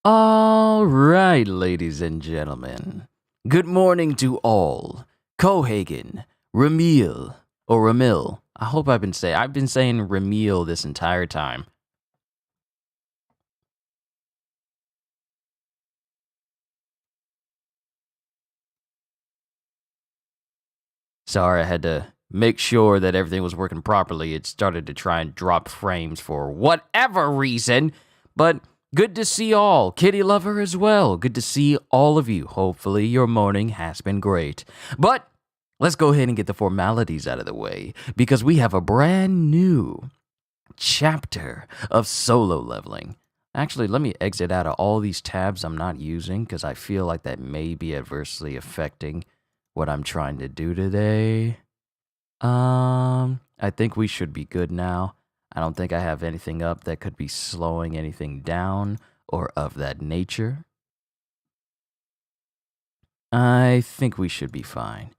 All right, ladies and gentlemen. Good morning to all. Cohagen, Ramil, or Ramil. I hope I've been saying Ramil this entire time. Sorry, I had to make sure that everything was working properly. It started to try and drop frames for whatever reason, but good to see all. Kitty Lover as well. Good to see all of you. Hopefully your morning has been great. But let's go ahead and get the formalities out of the way because we have a brand new chapter of solo leveling. Actually, let me exit out of all these tabs I'm not using because I feel like that may be adversely affecting what I'm trying to do today. I think we should be good now. I don't think I have anything up that could be slowing anything down or of that nature. I think we should be fine.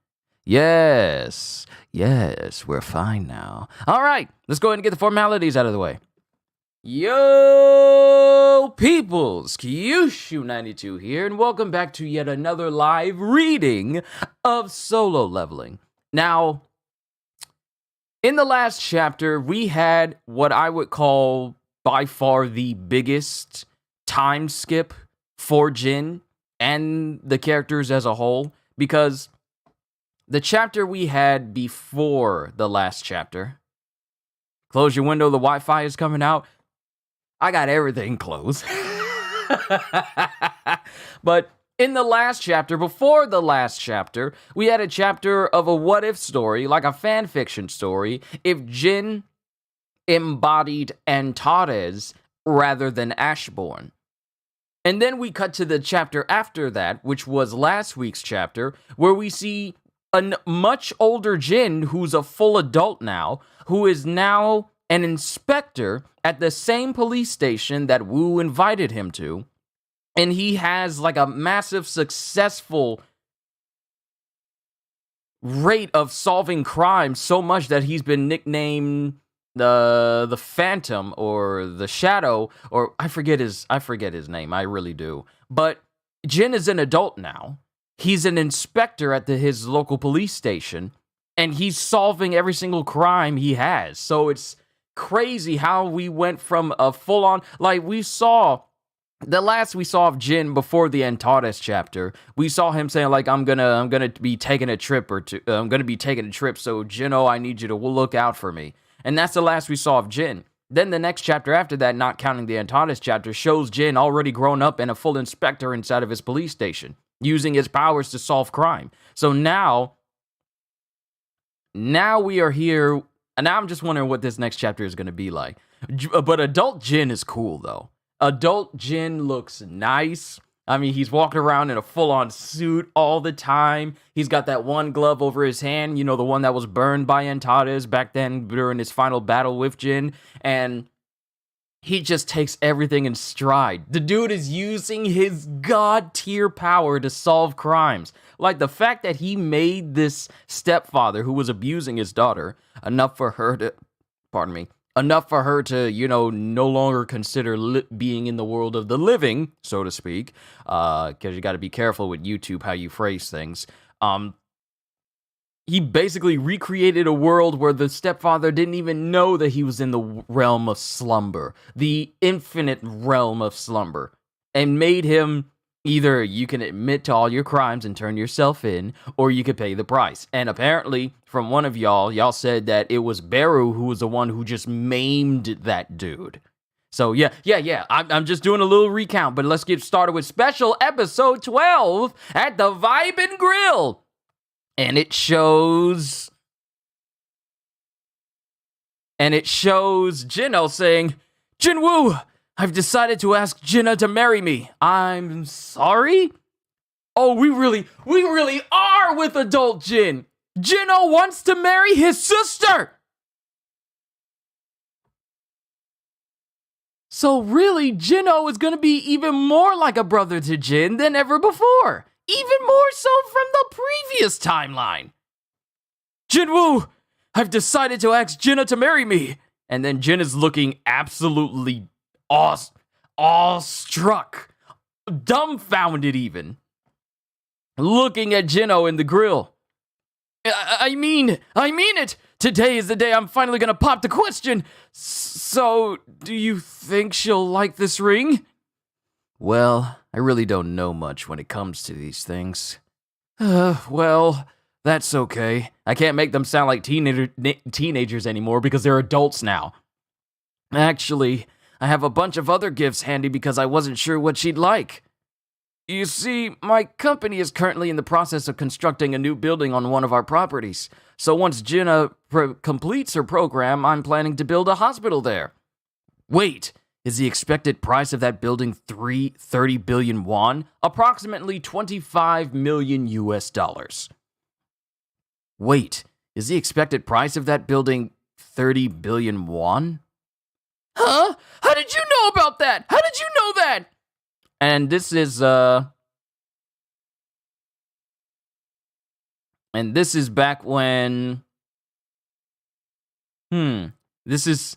Yes, we're fine now. All right, let's go ahead and get the formalities out of the way. Yo, peoples, Kyushu92 here, and welcome back to yet another live reading of Solo Leveling. Now, in the last chapter, we had what I would call by far the biggest time skip for Jin and the characters as a whole, because the chapter we had before the last chapter, close your window, the Wi-Fi is coming out. I got everything closed. But in the last chapter, before the last chapter, we had a chapter of a what-if story, like a fan fiction story, if Jin embodied Antares rather than Ashbourne. And then we cut to the chapter after that, which was last week's chapter, where we see a much older Jin who's a full adult now, who is now an inspector at the same police station that Wu invited him to. And he has like a massive successful rate of solving crimes, so much that he's been nicknamed the Phantom or the Shadow, or I forget his name, I really do. But Jin is an adult now. He's an inspector at his local police station, and he's solving every single crime he has. So it's crazy how we went from a full-on, like we saw, the last we saw of Jin before the Antares chapter, we saw him saying like, I'm gonna be taking a trip or two, I'm gonna be taking a trip, so Jin-o, I need you to look out for me. And that's the last we saw of Jin. Then the next chapter after that, not counting the Antares chapter, shows Jin already grown up and a full inspector inside of his police station, using his powers to solve crime. So now we are here. And now I'm just wondering what this next chapter is going to be like. But adult Jin is cool, though. Adult Jin looks nice. I mean, he's walking around in a full-on suit all the time. He's got that one glove over his hand, you know, the one that was burned by Antares back then during his final battle with Jin. And he just takes everything in stride. The dude is using his god-tier power to solve crimes. Like the fact that he made this stepfather who was abusing his daughter enough for her to, you know, no longer consider being in the world of the living, so to speak, because you got to be careful with YouTube how you phrase things. He basically recreated a world where the stepfather didn't even know that he was in the realm of slumber, the infinite realm of slumber, and made him either you can admit to all your crimes and turn yourself in, or you could pay the price. And apparently, from one of y'all said that it was Beru who was the one who just maimed that dude. So yeah. I'm just doing a little recount, but let's get started with special episode 12 at the Vibe and Grill. And it shows Jin-o saying, Jin-woo, I've decided to ask Jinna to marry me. I'm sorry? Oh, we really are with adult Jin. Jin-o wants to marry his sister. So really, Jin-o is going to be even more like a brother to Jin than ever before. Even more so from the previous timeline. Jin-woo, I've decided to ask Jinna to marry me. And then Jin is looking absolutely awestruck, dumbfounded even, looking at Jinno in the grill. I mean it! Today is the day I'm finally gonna pop the question. So, do you think she'll like this ring? Well, I really don't know much when it comes to these things. Well, that's okay. I can't make them sound like teenagers anymore because they're adults now. Actually, I have a bunch of other gifts handy because I wasn't sure what she'd like. You see, my company is currently in the process of constructing a new building on one of our properties. So once Jinna completes her program, I'm planning to build a hospital there. Wait, is the expected price of that building 30 billion won? Approximately 25 million US dollars. Wait, is the expected price of that building 30 billion won? Huh? How did you know about that? How did you know that? And this is back when this is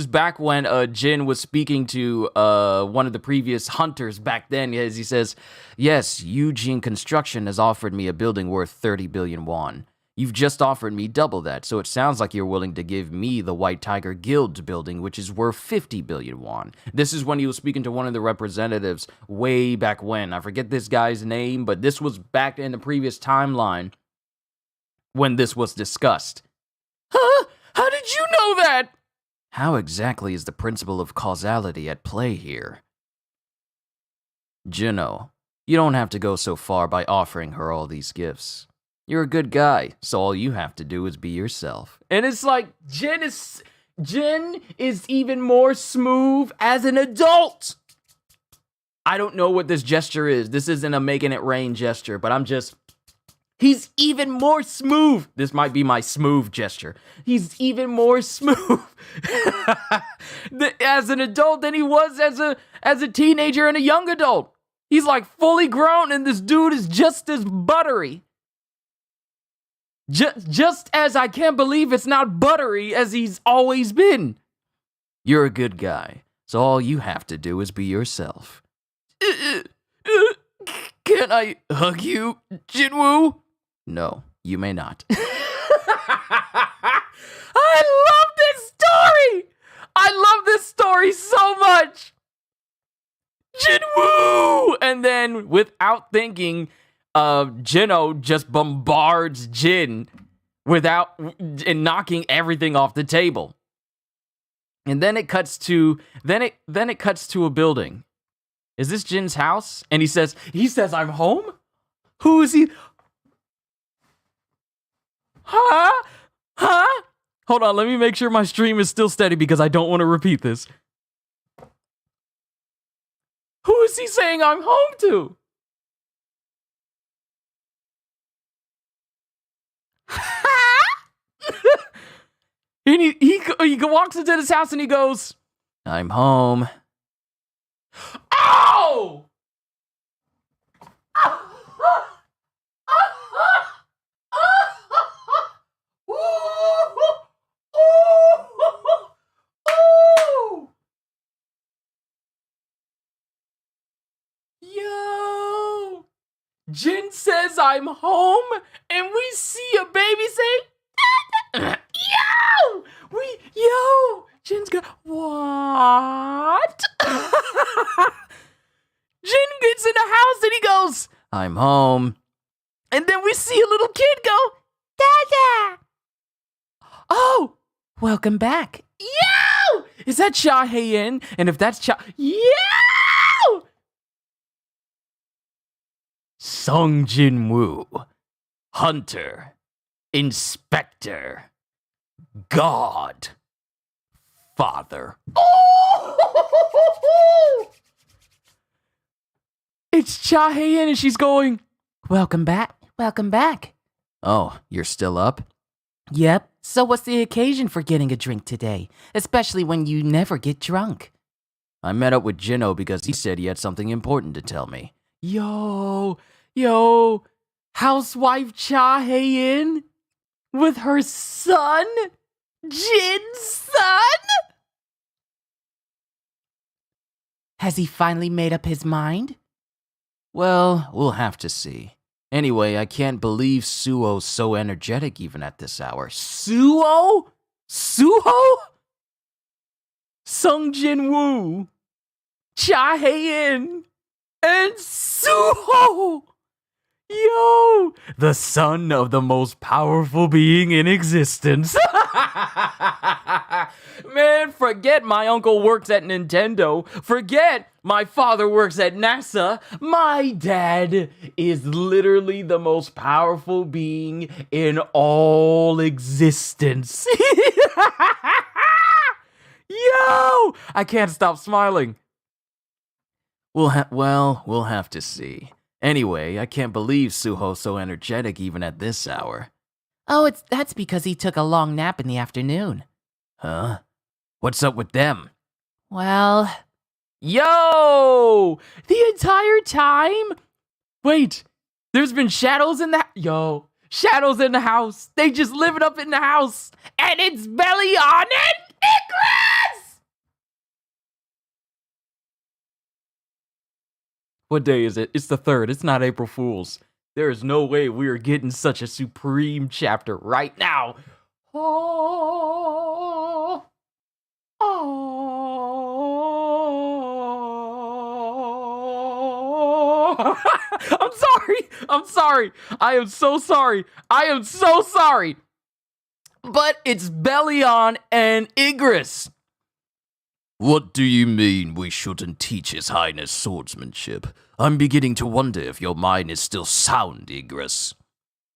back when Jin was speaking to one of the previous hunters back then, as he says, "Yes, Eugene Construction has offered me a building worth 30 billion won. You've just offered me double that, so it sounds like you're willing to give me the White Tiger Guild building, which is worth 50 billion won." This is when he was speaking to one of the representatives way back when. I forget this guy's name, but this was back in the previous timeline when this was discussed. Huh? How did you know that? How exactly is the principle of causality at play here? Jinno, you don't have to go so far by offering her all these gifts. You're a good guy, so all you have to do is be yourself. And it's like, Jin is even more smooth as an adult. I don't know what this gesture is. This isn't a making it rain gesture, but he's even more smooth. This might be my smooth gesture. He's even more smooth as an adult than he was as a teenager and a young adult. He's like fully grown, and this dude is just as buttery. Just as I can't believe it's not buttery as he's always been. You're a good guy, so all you have to do is be yourself. Can I hug you, Jinwoo? No, you may not. I love this story! I love this story so much! Jinwoo! And then, without thinking, Jinno just bombards Jin and knocking everything off the table. And then it cuts to a building. Is this Jin's house? And he says, "I'm home?" Who is he? Huh? Hold on, let me make sure my stream is still steady because I don't want to repeat this. Who is he saying I'm home to? And he walks into his house and he goes, "I'm home." Oh! Yo! Jin says I'm home, and we see a baby say, yo! Jin's got, what? Jin gets in the house and he goes, "I'm home." And then we see a little kid go, "Dada!" Oh, welcome back. Yo! Is that Cha Hae-in? And if that's yo! Sung Jin-woo, hunter, inspector, god, father. Oh! It's Cha Hae-in and she's going, "Welcome back, welcome back." Oh, you're still up? Yep. So what's the occasion for getting a drink today? Especially when you never get drunk. I met up with Jinno because he said he had something important to tell me. Yo, housewife Cha Hae-in with her son? Jin's son? Has he finally made up his mind? Well, we'll have to see. Anyway, I can't believe Suo's so energetic even at this hour. Suo? Suho? Sung Jin Woo, Cha Hae-in, and Suho! Yo! The son of the most powerful being in existence. Man, forget my uncle works at Nintendo. Forget my father works at NASA. My dad is literally the most powerful being in all existence. Yo! I can't stop smiling. We'll have to see. Anyway, I can't believe Suho's so energetic even at this hour. Oh, that's because he took a long nap in the afternoon. Huh? What's up with them? Well... Yo! The entire time? Wait, there's been shadows in the... shadows in the house. They just living up in the house. And it's Belly on and Icarus! What day is it? It's the 3rd. It's not April Fool's. There is no way we are getting such a supreme chapter right now. Oh. Oh. I'm sorry. I am so sorry. But it's Bellion and Igris. What do you mean we shouldn't teach His Highness swordsmanship? I'm beginning to wonder if your mind is still sound, Igris.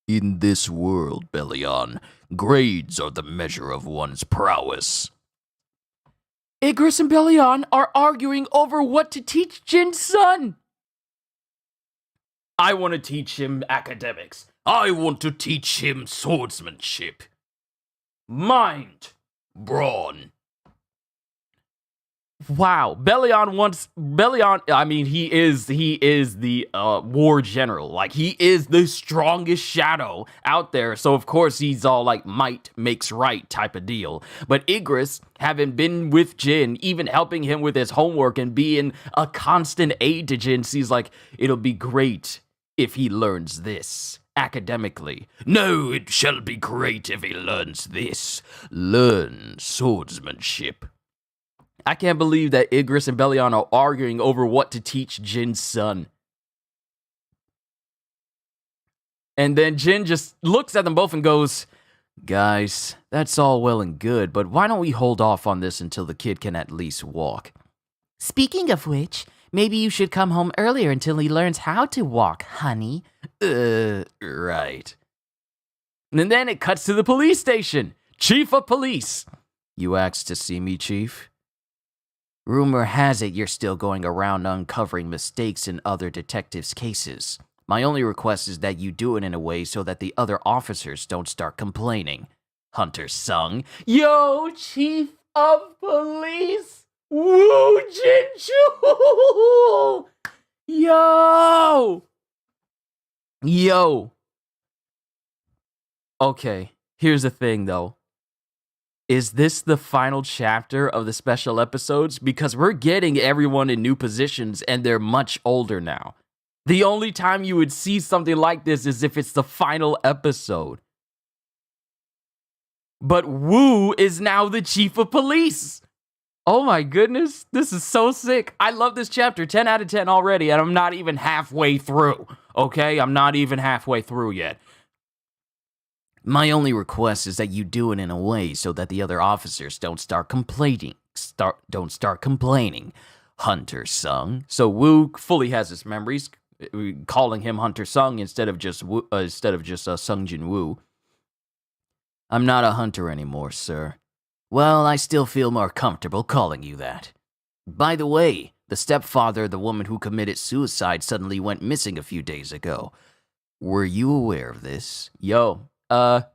In this world, Bellion, grades are the measure of one's prowess. Igris and Bellion are arguing over what to teach Jin's son. I want to teach him academics. I want to teach him swordsmanship. Mind, brawn. Wow, he is the war general. Like, he is the strongest shadow out there. So, of course, he's all like might makes right type of deal. But Igris, having been with Jin, even helping him with his homework and being a constant aid to Jin, sees like, it'll be great if he learns this academically. No, it shall be great if he learns this. Learn swordsmanship. I can't believe that Igris and Bellion are arguing over what to teach Jin's son. And then Jin just looks at them both and goes, guys, that's all well and good, but why don't we hold off on this until the kid can at least walk? Speaking of which, maybe you should come home earlier until he learns how to walk, honey. Right. And then it cuts to the police station. Chief of police. You asked to see me, Chief? Rumor has it you're still going around uncovering mistakes in other detectives' cases. My only request is that you do it in a way so that the other officers don't start complaining. Hunter Sung. Yo, Chief of Police! Woo, Jinchu! Yo! Okay, here's the thing, though. Is this the final chapter of the special episodes? Because we're getting everyone in new positions and they're much older now. The only time you would see something like this is if it's the final episode. But Wu is now the chief of police. Oh my goodness, this is so sick. I love this chapter, 10 out of 10 already, and I'm not even halfway through. Okay, I'm not even halfway through yet. My only request is that you do it in a way so that the other officers don't start complaining. Hunter Sung. So Wu fully has his memories, calling him Hunter Sung instead of just Sung Jin Woo. I'm not a hunter anymore, sir. Well, I still feel more comfortable calling you that. By the way, the stepfather of the woman who committed suicide suddenly went missing a few days ago. Were you aware of this?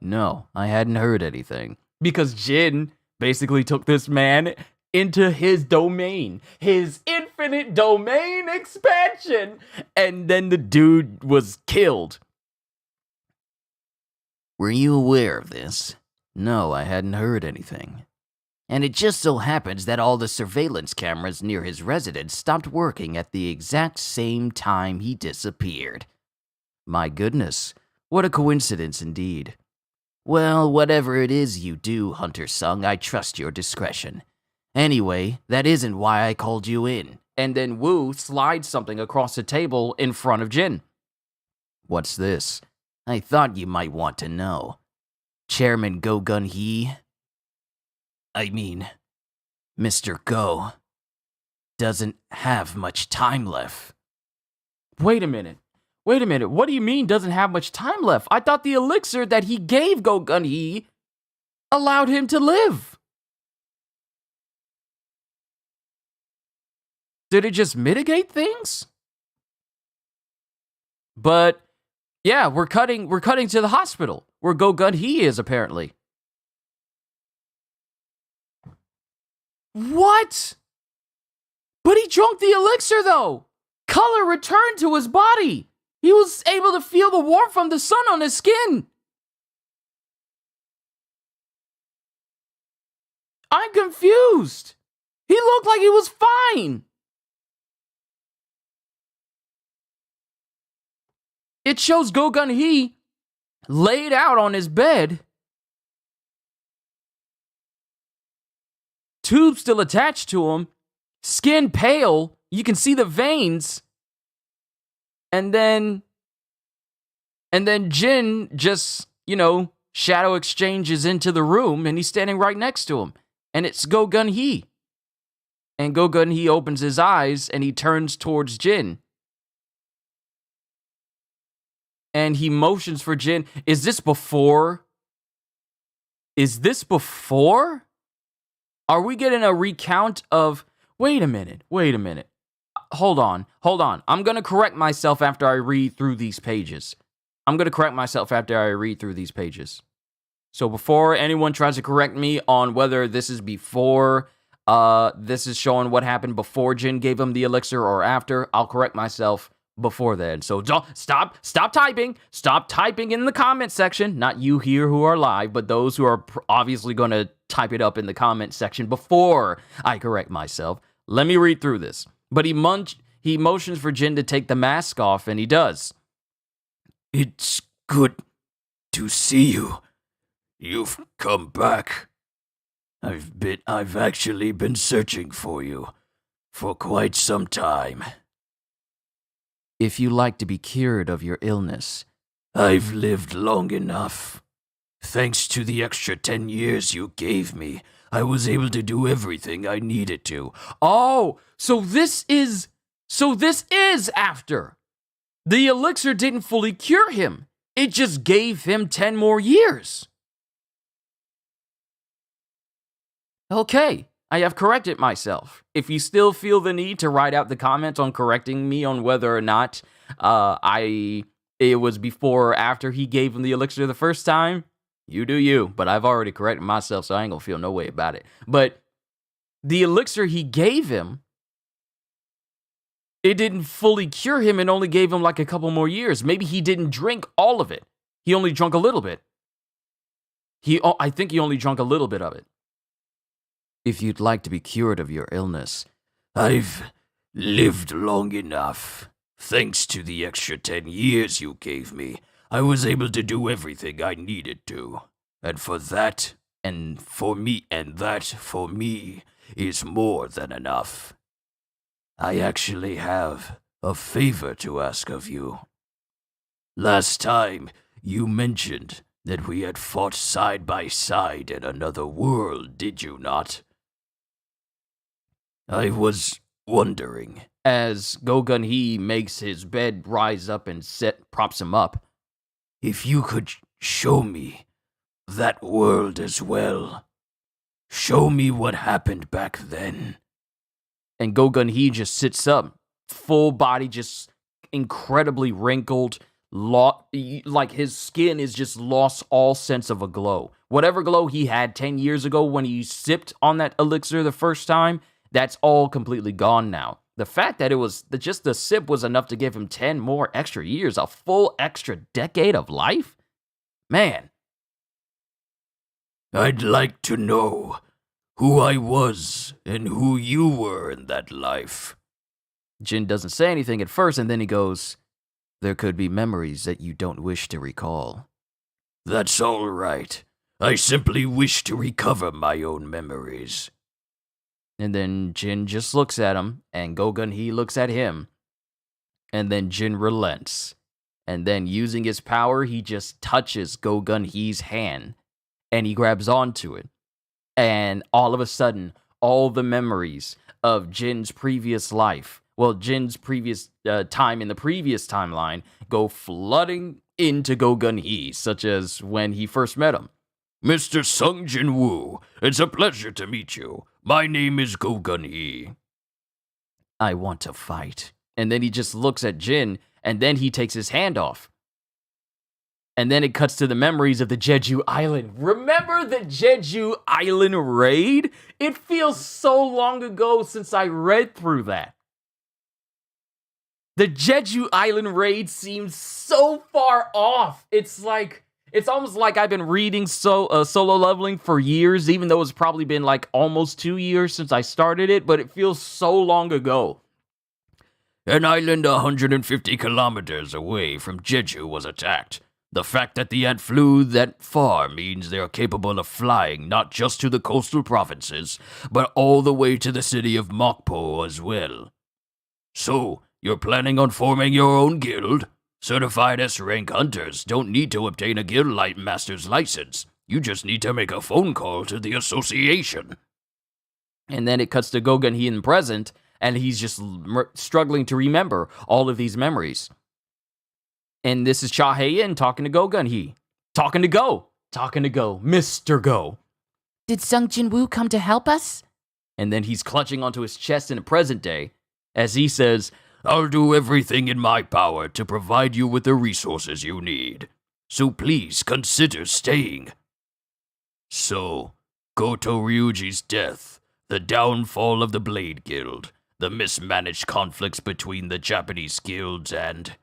No, I hadn't heard anything. Because Jin basically took this man into his domain, his infinite domain expansion, and then the dude was killed. Were you aware of this? No, I hadn't heard anything. And it just so happens that all the surveillance cameras near his residence stopped working at the exact same time he disappeared. My goodness, what a coincidence indeed. Well, whatever it is you do, Hunter Sung, I trust your discretion. Anyway, that isn't why I called you in. And then Wu slides something across the table in front of Jin. What's this? I thought you might want to know. Chairman Go Gun Hee, Mr. Go, doesn't have much time left. Wait a minute. What do you mean doesn't have much time left? I thought the elixir that he gave Go Gun Hee allowed him to live. Did it just mitigate things? But yeah, we're cutting to the hospital where Go Gun Hee is apparently. What? But he drank the elixir though. Color returned to his body. He was able to feel the warmth from the sun on his skin. I'm confused. He looked like he was fine. It shows Go Gun Hee laid out on his bed. Tube still attached to him. Skin pale. You can see the veins. And then Jin just, shadow exchanges into the room and he's standing right next to him. And it's Go Gun Hee. And Go Gun Hee opens his eyes and he turns towards Jin. And he motions for Jin. Is this before? Are we getting a recount of... Wait a minute. Hold on. I'm going to correct myself after I read through these pages. So before anyone tries to correct me on whether this is before, this is showing what happened before Jin gave him the elixir or after, I'll correct myself before then. So don't stop typing. Stop typing in the comment section. Not you here who are live, but those who are obviously going to type it up in the comment section before I correct myself. Let me read through this. But he motions for Jin to take the mask off, and he does. It's good to see you. You've come back. I've actually been searching for you for quite some time. If you like to be cured of your illness, I've lived long enough. Thanks to the extra 10 years you gave me, I was able to do everything I needed to. Oh, so this is after. The elixir didn't fully cure him. It just gave him 10 more years. Okay, I have corrected myself. If you still feel the need to write out the comments on correcting me on whether or not it was before or after he gave him the elixir the first time, you do you. But I've already corrected myself, so I ain't gonna feel no way about it. But the elixir he gave him, it didn't fully cure him and only gave him like a couple more years. Maybe he didn't drink all of it. He only drank a little bit. I think he only drank a little bit of it. if you'd like to be cured of your illness, I've lived long enough. Thanks to the extra 10 years you gave me, I was able to do everything I needed to. And for that, for me, is more than enough. I actually have a favor to ask of you. Last time, you mentioned that we had fought side by side in another world, did you not? I was wondering, as Go Gun Hee makes his bed rise up and props him up, if you could show me that world as well. Show me what happened back then. And Go Gun Hee just sits up, full body just incredibly wrinkled, like his skin is just lost all sense of a glow. Whatever glow he had 10 years ago when he sipped on that elixir the first time, that's all completely gone now. The fact that just the sip was enough to give him 10 more extra years, a full extra decade of life? Man. I'd like to know who I was and who you were in that life. Jin doesn't say anything at first, and then he goes, there could be memories that you don't wish to recall. That's all right. I simply wish to recover my own memories. And then Jin just looks at him, and Go-Gun-Hee looks at him. And then Jin relents. And then using his power, he just touches Go-Gun-Hee's hand. And he grabs onto it. And all of a sudden, all the memories of Jin's previous life, Jin's previous time in the previous timeline, go flooding into Go-Gun-Hee, such as when he first met him. Mr. Sung Jin Woo, it's a pleasure to meet you. My name is Go-Gun-Hee. I want to fight. And then he just looks at Jin, and then he takes his hand off. And then it cuts to the memories of the Jeju Island. Remember the Jeju Island raid? It feels so long ago since I read through that. The Jeju Island raid seems so far off. It's almost like I've been reading Solo Leveling for years, even though it's probably been like almost 2 years since I started it, but it feels so long ago. An island 150 kilometers away from Jeju was attacked. The fact that the ant flew that far means they are capable of flying not just to the coastal provinces, but all the way to the city of Mokpo as well. So, you're planning on forming your own guild? Certified S-rank hunters don't need to obtain a guild master's license. You just need to make a phone call to the association. And then it cuts to Go-Gun-Hee in present, and he's just struggling to remember all of these memories. And this is Cha Hae-in talking to Go-Gun-Hee. Talking to Go, Mr. Go. Did Sung Jin Woo come to help us? And then he's clutching onto his chest in the present day, as he says, I'll do everything in my power to provide you with the resources you need. So please consider staying. So, Goto Ryuji's death, the downfall of the Blade Guild, the mismanaged conflicts between the Japanese guilds, and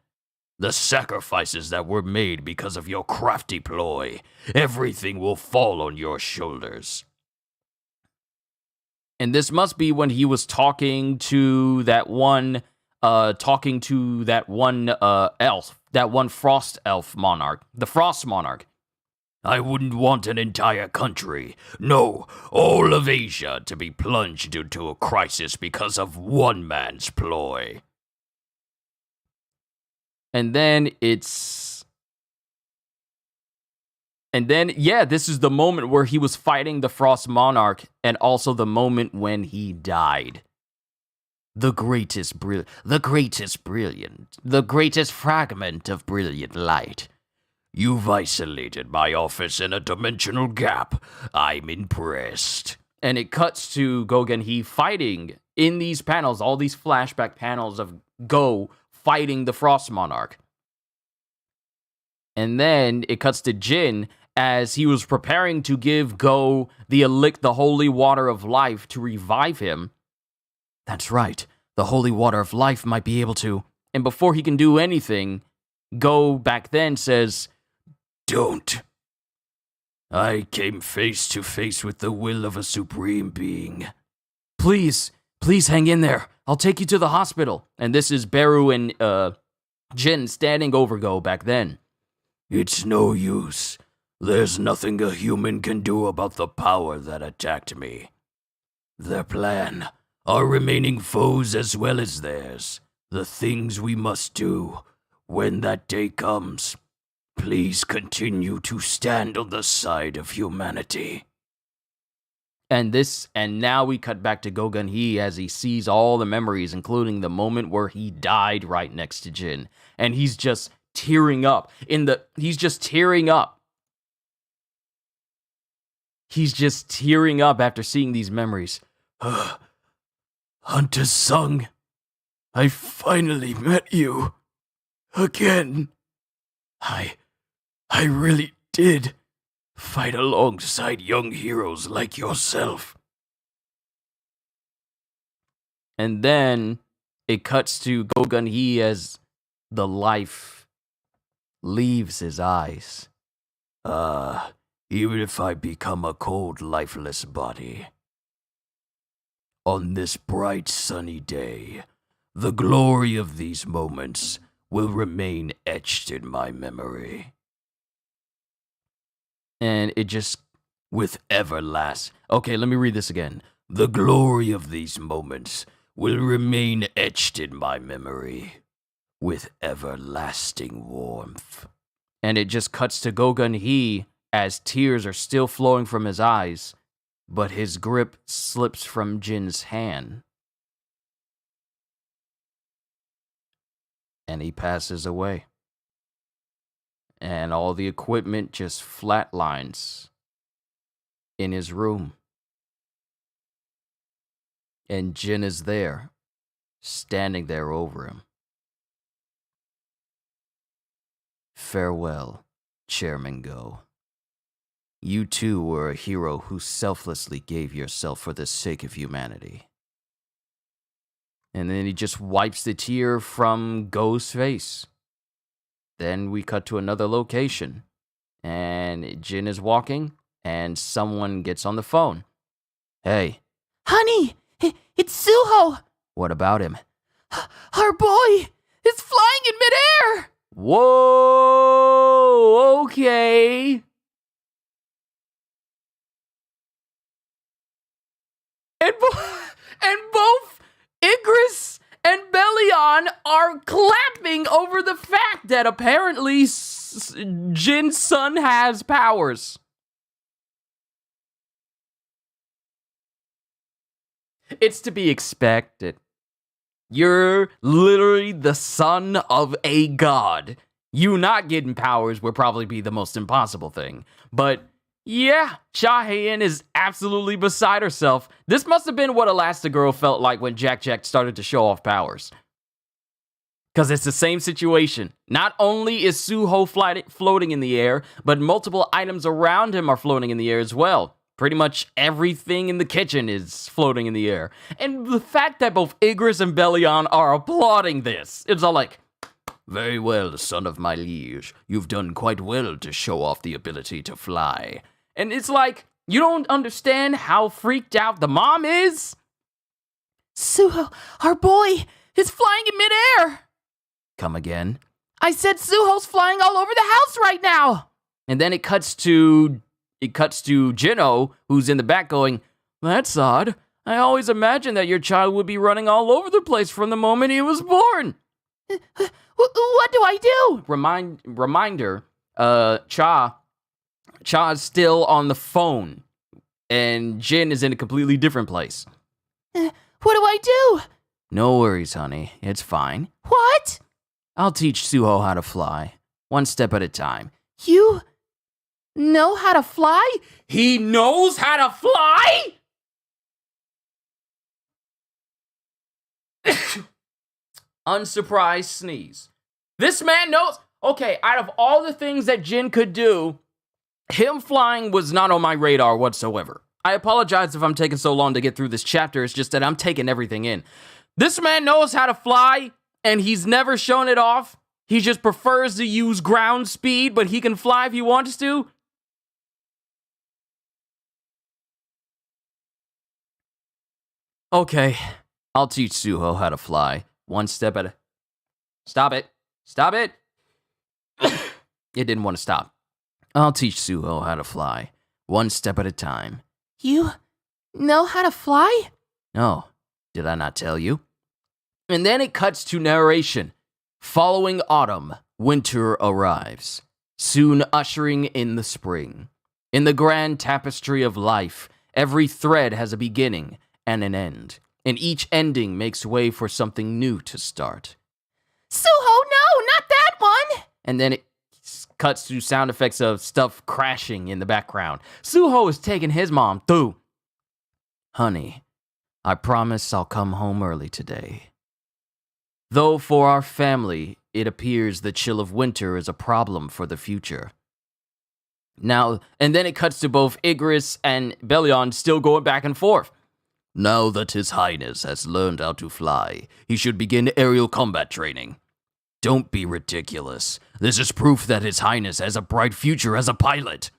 the sacrifices that were made because of your crafty ploy, everything will fall on your shoulders. And this must be when he was talking to that one elf, that one frost elf monarch, the frost monarch. I wouldn't want an entire country, no, all of Asia, to be plunged into a crisis because of one man's ploy. And then this is the moment where he was fighting the Frost Monarch, and also the moment when he died. The greatest fragment of brilliant light. You've isolated my office in a dimensional gap. I'm impressed. And it cuts to Go-Gun-Hee fighting in these panels, all these flashback panels of Go fighting the Frost Monarch. And then it cuts to Jin as he was preparing to give Go the holy water of life to revive him. That's right, the holy water of life might be able to. And before he can do anything, Go back then says, Don't. I came face to face with the will of a supreme being. Please hang in there. I'll take you to the hospital. And this is Beru and Jin standing over Go back then. It's no use. There's nothing a human can do about the power that attacked me. Their plan, our remaining foes as well as theirs, the things we must do when that day comes. Please continue to stand on the side of humanity. And now we cut back to Go-Gun-Hee as he sees all the memories, including the moment where he died right next to Jin. And he's just tearing up. He's just tearing up after seeing these memories. Hunter Sung, I finally met you. Again. I really did fight alongside young heroes like yourself. And then it cuts to Go-Gun-Hee as the life leaves his eyes. Even if I become a cold, lifeless body, On this bright sunny day, the glory of these moments will remain etched in my memory. And it just, With everlasting. okay, let me read this again. The glory of these moments will remain etched in my memory with everlasting warmth. And it just cuts to Gogun Hee as tears are still flowing from his eyes, but his grip slips from Jin's hand. And he passes away. And all the equipment just flatlines in his room. And Jin is there, standing there over him. Farewell, Chairman Go. You too were a hero who selflessly gave yourself for the sake of humanity. And then he just wipes the tear from Go's face. Then we cut to another location. And Jin is walking, and someone gets on the phone. Hey, Honey, it's Suho. what about him? Our boy is flying in midair. Whoa, okay. And both Igris and Belion are clapping over the fact that apparently Jin's son has powers. It's to be expected. You're literally the son of a god. You not getting powers would probably be the most impossible thing. But yeah, Shahayan is absolutely beside herself. This must have been what Elastigirl felt like when Jack started to show off powers. Because it's the same situation. Not only is Suho floating in the air, but multiple items around him are floating in the air as well. Pretty much everything in the kitchen is floating in the air. And the fact that both Igris and Belion are applauding this, it's all like, Very well, son of my liege. You've done quite well to show off the ability to fly. and it's like, you don't understand how freaked out the mom is? Suho, our boy, is flying in midair. Come again? I said Suho's flying all over the house right now. And then it cuts to Jinno, who's in the back going, that's odd. I always imagined that your child would be running all over the place from the moment he was born. What do I do? Reminder, Cha's still on the phone, and Jin is in a completely different place. What do I do? No worries, honey. It's fine. What? I'll teach Suho how to fly, one step at a time. You know how to fly? He knows how to fly? Unsurprised sneeze. This man knows. Okay, out of all the things that Jin could do, him flying was not on my radar whatsoever. I apologize if I'm taking so long to get through this chapter. It's just that I'm taking everything in. This man knows how to fly, and he's never shown it off. He just prefers to use ground speed, but he can fly if he wants to. Okay, I'll teach Suho how to fly. One step at a... Stop it. Stop it. It didn't want to stop. I'll teach Suho how to fly. One step at a time. You know how to fly? No, did I not tell you? And then it cuts to narration. Following autumn, winter arrives, soon ushering in the spring. In the grand tapestry of life, every thread has a beginning and an end, and each ending makes way for something new to start. Suho, no, not that one! And then it cuts to sound effects of stuff crashing in the background. Suho is taking his mom through. Honey, I promise I'll come home early today. Though for our family, it appears the chill of winter is a problem for the future. Now, and then it cuts to both Igris and Belion still going back and forth. Now that His Highness has learned how to fly, he should begin aerial combat training. Don't be ridiculous. This is proof that His Highness has a bright future as a pilot.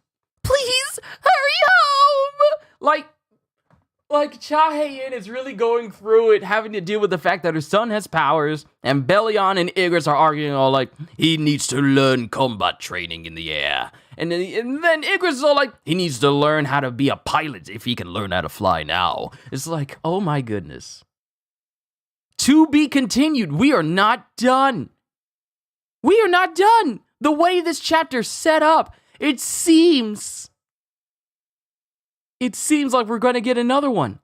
Please, hurry home! Like, Like, Cha Hae-in is really going through it, having to deal with the fact that her son has powers, and Bellion and Igris are arguing all like, he needs to learn combat training in the air. And then Igris is all like, he needs to learn how to be a pilot if he can learn how to fly now. It's like, oh my goodness. To be continued. We are not done. We are not done. The way this chapter's set up, it seems like we're going to get another one.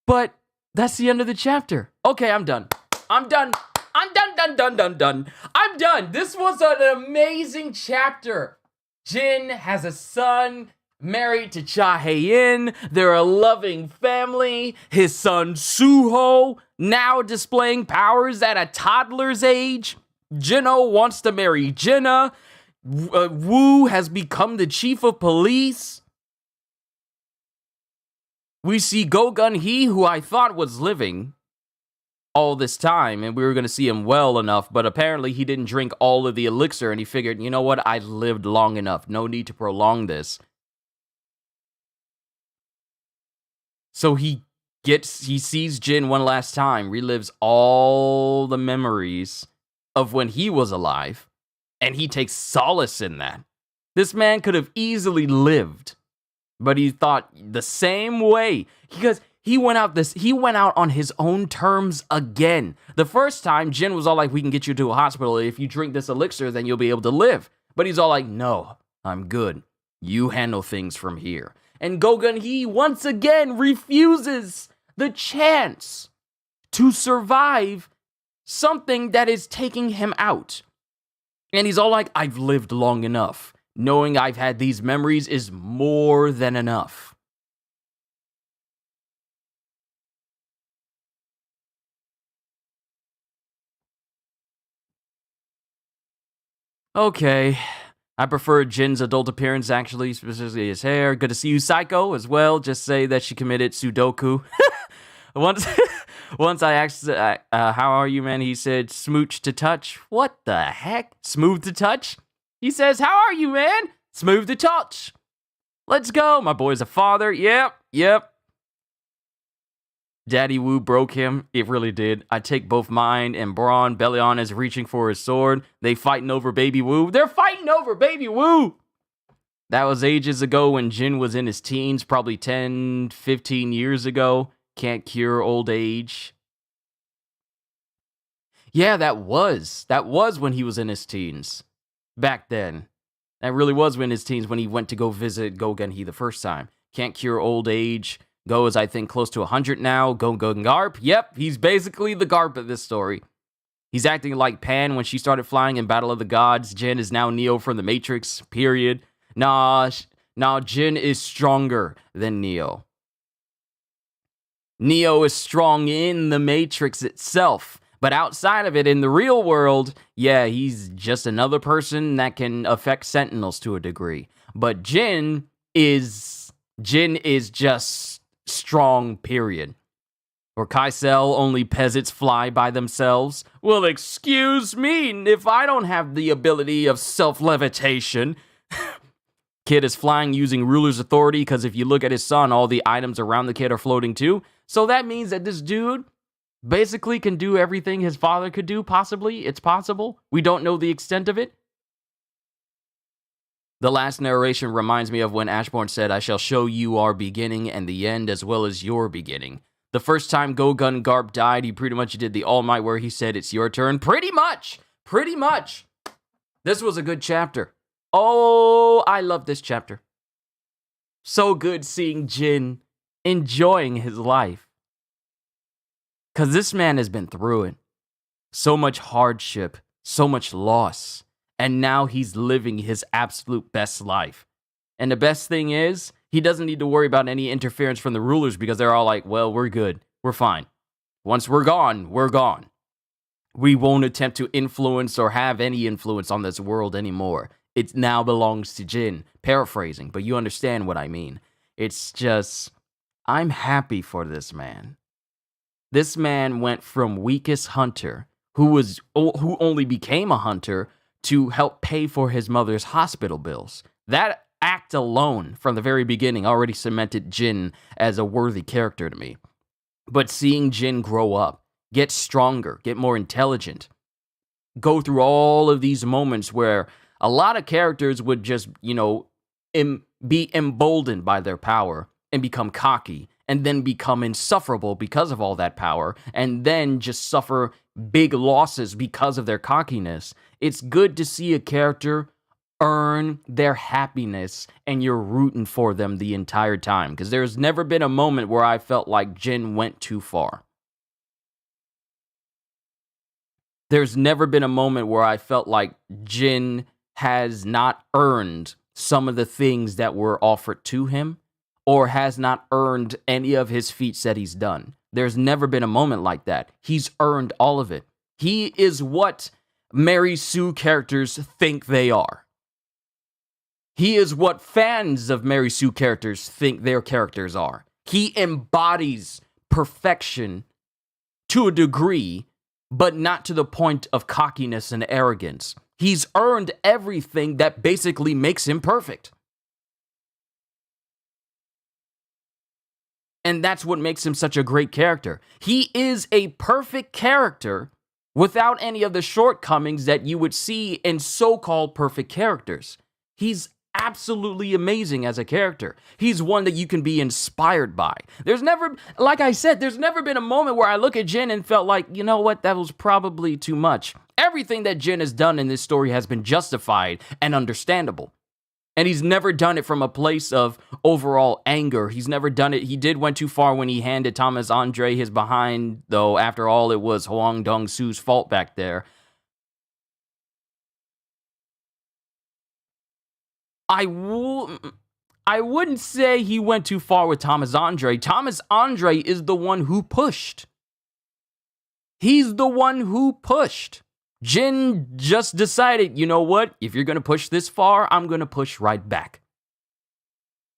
But that's the end of the chapter. Okay, I'm done. I'm done. I'm done. This was an amazing chapter. Jin has a son married to Cha Hae-in. They're a loving family. His son Suho now displaying powers at a toddler's age. Jinho wants to marry Jinna. Wu has become the chief of police. We see Go Gun-hee, who I thought was living all this time, and we were going to see him well enough, but apparently he didn't drink all of the elixir, and he figured, you know what, I lived long enough. No need to prolong this. So he sees Jin one last time, relives all the memories of when he was alive, and he takes solace in that. This man could have easily lived, but he thought the same way, because he went out on his own terms again. The first time, Jin was all like, we can get you to a hospital. If you drink this elixir, then you'll be able to live. But he's all like, no, I'm good. You handle things from here. And Go Gun-hee once again refuses the chance to survive something that is taking him out. And he's all like, I've lived long enough. Knowing I've had these memories is more than enough. Okay. I prefer Jin's adult appearance, actually, specifically his hair. Good to see you, Psycho, as well. Just say that she committed Sudoku. Once I asked, how are you, man? He said, smooch to touch. What the heck? Smooth to touch? He says, how are you, man? Smooth to touch. Let's go. My boy's a father. Yep. Daddy Wu broke him. It really did. I take both mine and Braun. Bellion is reaching for his sword. They fighting over Baby Wu. They're fighting over Baby Wu. That was ages ago when Jin was in his teens, probably 10, 15 years ago. Can't cure old age. Yeah, that was when he was in his teens. Back then. That really was when his teens, when he went to go visit Go Gun-hee the first time. Can't cure old age. Go is, I think, close to 100 now. Go Garp. Yep, he's basically the Garp of this story. He's acting like Pan when she started flying in Battle of the Gods. Jin is now Neo from the Matrix, period. Nah, Jin is stronger than Neo. Neo is strong in the Matrix itself. But outside of it, in the real world, yeah, he's just another person that can affect Sentinels to a degree. But Jin is just strong, period. Or Kaisel, only peasants fly by themselves. Well, excuse me, if I don't have the ability of self-levitation. Kid is flying using ruler's authority, because if you look at his son, all the items around the kid are floating too. So that means that this dude basically can do everything his father could do, possibly. It's possible. We don't know the extent of it. The last narration reminds me of when Ashbourne said, I shall show you our beginning and the end as well as your beginning. The first time Go-Gun Garp died, he pretty much did the All Might where he said, it's your turn. Pretty much. This was a good chapter. Oh, I love this chapter. So good seeing Jin enjoying his life. Because this man has been through it. So much hardship, so much loss. And now he's living his absolute best life. And the best thing is, he doesn't need to worry about any interference from the rulers because they're all like, well, we're good. We're fine. Once we're gone, we're gone. We won't attempt to influence or have any influence on this world anymore. It now belongs to Jin. Paraphrasing, but you understand what I mean. It's just, I'm happy for this man. This man went from weakest hunter, who only became a hunter, to help pay for his mother's hospital bills. That act alone from the very beginning already cemented Jin as a worthy character to me. But seeing Jin grow up, get stronger, get more intelligent, go through all of these moments where a lot of characters would just, be emboldened by their power and become cocky and then become insufferable because of all that power and then just suffer big losses because of their cockiness. It's good to see a character earn their happiness and you're rooting for them the entire time, because there's never been a moment where I felt like Jin went too far. There's never been a moment where I felt like Jin has not earned some of the things that were offered to him or has not earned any of his feats that he's done. There's never been a moment like that. He's earned all of it. He is what Mary Sue characters think they are. He is what fans of Mary Sue characters think their characters are. He embodies perfection to a degree, but not to the point of cockiness and arrogance. He's earned everything that basically makes him perfect. And that's what makes him such a great character. He is a perfect character without any of the shortcomings that you would see in so-called perfect characters. He's absolutely amazing as a character. He's one that you can be inspired by. Like I said, there's never been a moment where I look at Jin and felt like, you know what, that was probably too much. Everything that Jin has done in this story has been justified and understandable. And he's never done it from a place of overall anger. He's never done it. He went too far when he handed Thomas Andre his behind, though, after all, it was Hwang Dong-soo's fault back there. I wouldn't say he went too far with Thomas Andre. Thomas Andre is the one who pushed. He's the one who pushed. Jin just decided, you know what? If you're going to push this far, I'm going to push right back.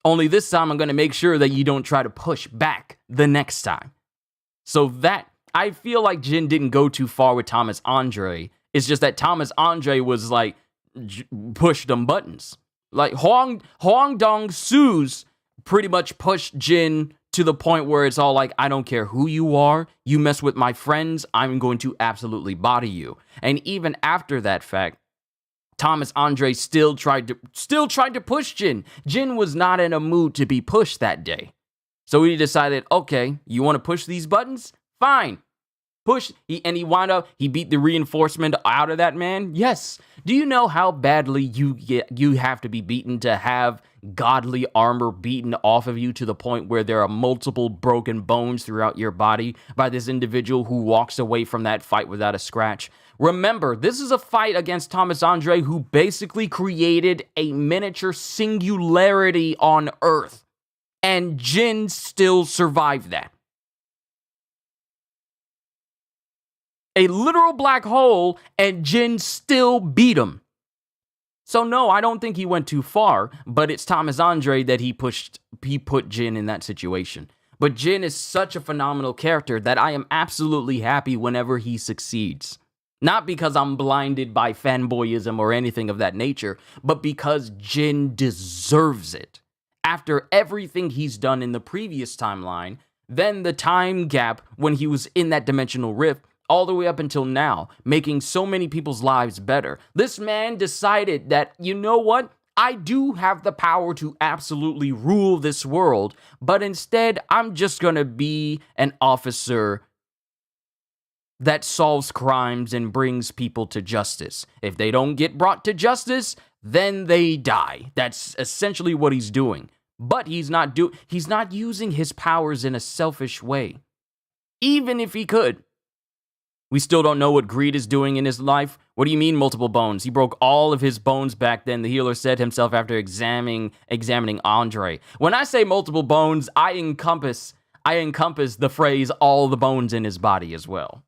Only this time, I'm going to make sure that you don't try to push back the next time. So that, I feel like Jin didn't go too far with Thomas Andre. It's just that Thomas Andre was like, push them buttons. Like Hwang Dong-soo's pretty much pushed Jin to the point where it's all like, I don't care who you are, you mess with my friends, I'm going to absolutely body you. And even after that fact, Thomas Andre still tried to push Jin. Jin was not in a mood to be pushed that day. So he decided, okay, you want to push these buttons? Fine. Push, he wound up, he beat the reinforcement out of that man. Yes. Do you know how badly you have to be beaten to have godly armor beaten off of you to the point where there are multiple broken bones throughout your body by this individual who walks away from that fight without a scratch? Remember, this is a fight against Thomas Andre, who basically created a miniature singularity on Earth, and Jin still survived that. A literal black hole, and Jin still beat him. So no, I don't think he went too far, but it's Thomas Andre that he put Jin in that situation. But Jin is such a phenomenal character that I am absolutely happy whenever he succeeds. Not because I'm blinded by fanboyism or anything of that nature, but because Jin deserves it. After everything he's done in the previous timeline, then the time gap when he was in that dimensional rift, all the way up until now, making so many people's lives better. This man decided that, you know what? I do have the power to absolutely rule this world, but instead, I'm just gonna be an officer that solves crimes and brings people to justice. If they don't get brought to justice, then they die. That's essentially what he's doing. But he's not using his powers in a selfish way. Even if he could. We still don't know what Greed is doing in his life. What do you mean multiple bones? He broke all of his bones back then, the healer said himself after examining Andre. When I say multiple bones, I encompass the phrase all the bones in his body as well.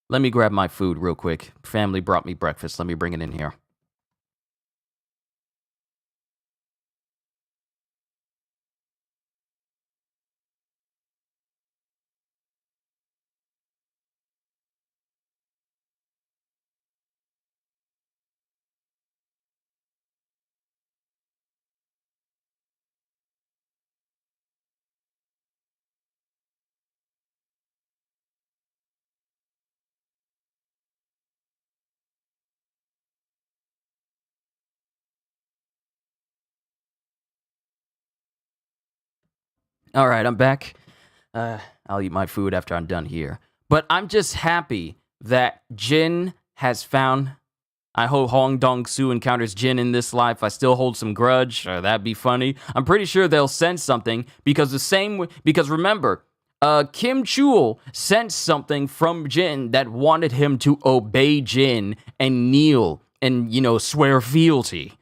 Let me grab my food real quick. Family brought me breakfast. Let me bring it in here. All right, I'm back. I'll eat my food after I'm done here. But I'm just happy that Jin has found. I hope Hong Dong-soo encounters Jin in this life. I still hold some grudge. That'd be funny. I'm pretty sure they'll sense something because because remember, Kim Chul sensed something from Jin that wanted him to obey Jin and kneel and, swear fealty.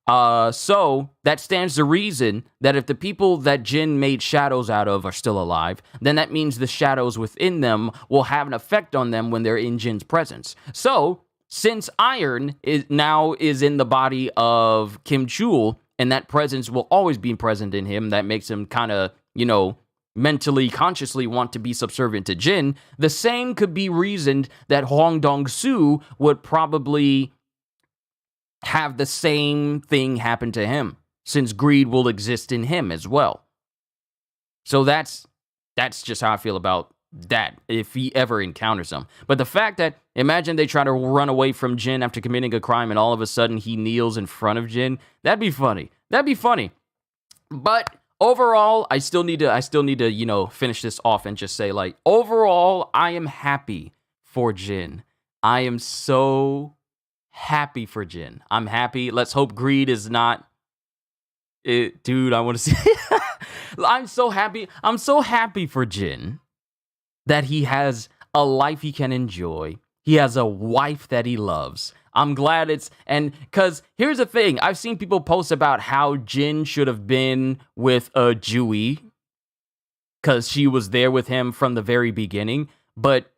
So that stands to reason that if the people that Jin made shadows out of are still alive, then that means the shadows within them will have an effect on them when they're in Jin's presence. So, since Iron is in the body of Kim Chul, and that presence will always be present in him, that makes him kind of, mentally, consciously want to be subservient to Jin, the same could be reasoned that Hong Dong-soo would probably have the same thing happen to him, since greed will exist in him as well. So that's just how I feel about that, if he ever encounters him. But the fact that, imagine they try to run away from Jin after committing a crime and all of a sudden he kneels in front of Jin, that'd be funny. But overall, I still need to, finish this off and just say, like, overall, I am happy for Jin. I am so happy for Jin. I'm happy. Let's hope greed is not it. Dude, I want to see. I'm so happy. I'm so happy for Jin that he has a life he can enjoy. He has a wife that he loves. I'm glad because here's the thing. I've seen people post about how Jin should have been with Jui because she was there with him from the very beginning. But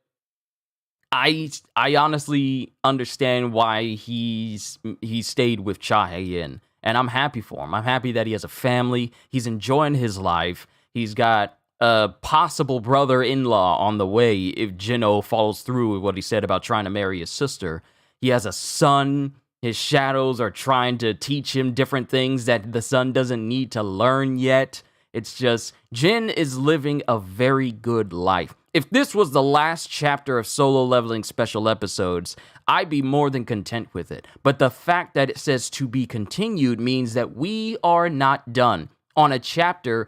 I honestly understand why he stayed with Cha Hae-in, and I'm happy for him. I'm happy that he has a family. He's enjoying his life. He's got a possible brother-in-law on the way if Jin-oh follows through with what he said about trying to marry his sister. He has a son. His shadows are trying to teach him different things that the son doesn't need to learn yet. It's just, Jin is living a very good life. If this was the last chapter of Solo Leveling special episodes, I'd be more than content with it. But the fact that it says to be continued means that we are not done on a chapter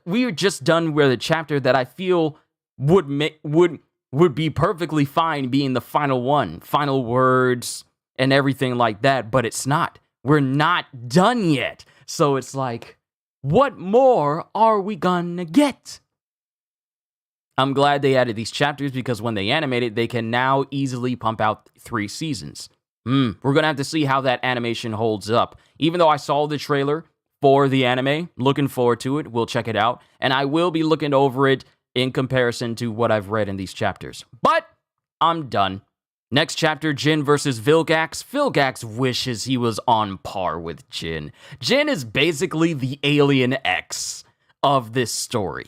we're just done with a chapter that I feel would be perfectly fine being the final one, final words and everything like that, but it's not. We're not done yet. So it's like, what more are we gonna get? I'm glad they added these chapters because when they animate it, they can now easily pump out 3 seasons. We're gonna have to see how that animation holds up. Even though I saw the trailer for the anime, looking forward to it. We'll check it out. And I will be looking over it in comparison to what I've read in these chapters. But I'm done. Next chapter, Jin versus Vilgax. Vilgax wishes he was on par with Jin. Jin is basically the Alien X of this story.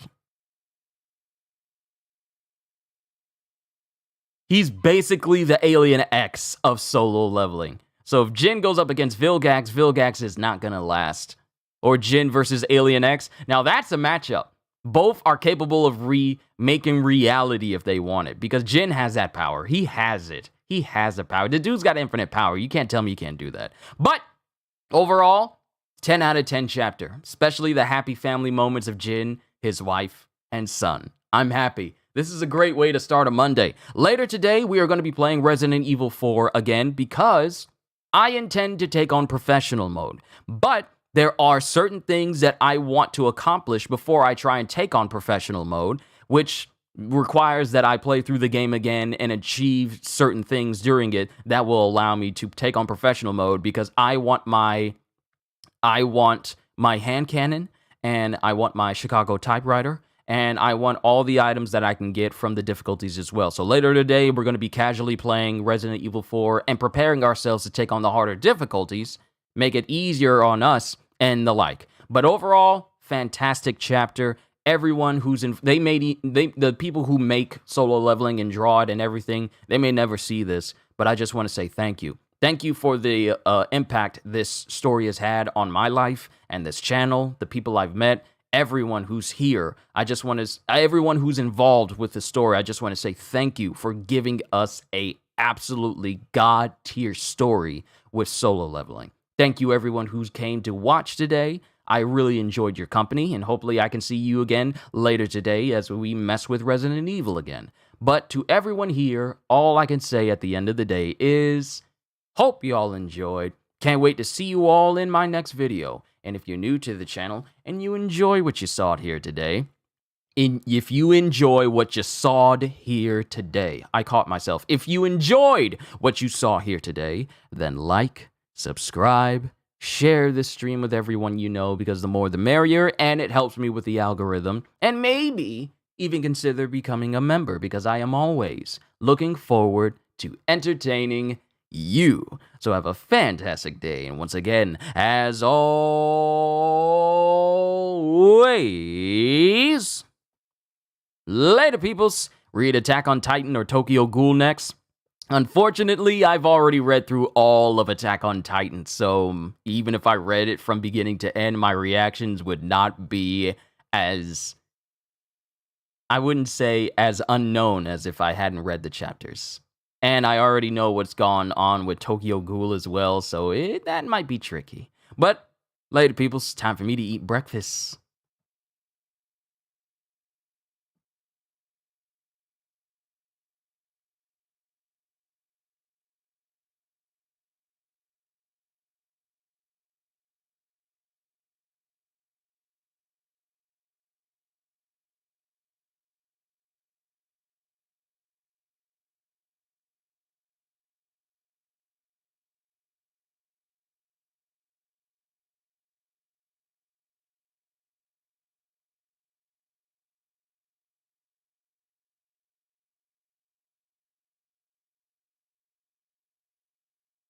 He's basically the Alien X of Solo Leveling. So if Jin goes up against Vilgax, Vilgax is not going to last. Or Jin versus Alien X. Now that's a matchup. Both are capable of making reality if they want it. Because Jin has that power. He has it. He has the power. The dude's got infinite power. You can't tell me you can't do that. But overall, 10 out of 10 chapter. Especially the happy family moments of Jin, his wife, and son. I'm happy. This is a great way to start a Monday. Later today, we are going to be playing Resident Evil 4 again because I intend to take on professional mode. But there are certain things that I want to accomplish before I try and take on professional mode, which requires that I play through the game again and achieve certain things during it that will allow me to take on professional mode because I want my hand cannon and I want my Chicago typewriter and I want all the items that I can get from the difficulties as well. So later today, we're going to be casually playing Resident Evil 4 and preparing ourselves to take on the harder difficulties, make it easier on us, and the like. But overall, fantastic chapter. Everyone who's the people who make Solo Leveling and draw it and everything, they may never see this, but I just want to say thank you. Thank you for the impact this story has had on my life and this channel, the people I've met, everyone who's here. Everyone who's involved with the story, I just want to say thank you for giving us a absolutely god-tier story with Solo Leveling. Thank you everyone who came to watch today. I really enjoyed your company, and hopefully I can see you again later today as we mess with Resident Evil again. But to everyone here, all I can say at the end of the day is, hope you all enjoyed. Can't wait to see you all in my next video. And if you're new to the channel and you enjoy what you saw here today, if you enjoy what you saw here today, I caught myself. If you enjoyed what you saw here today, then like, subscribe, share this stream with everyone you know, because the more the merrier, and it helps me with the algorithm. And maybe even consider becoming a member, because I am always looking forward to entertaining you. So have a fantastic day, and once again, as always, later, peoples. Read Attack on Titan or Tokyo Ghoul next. Unfortunately, I've already read through all of Attack on Titan, so even if I read it from beginning to end, my reactions would not be as, I wouldn't say as unknown as if I hadn't read the chapters. And I already know what's gone on with Tokyo Ghoul as well, so that might be tricky. But later, peoples, time for me to eat breakfast.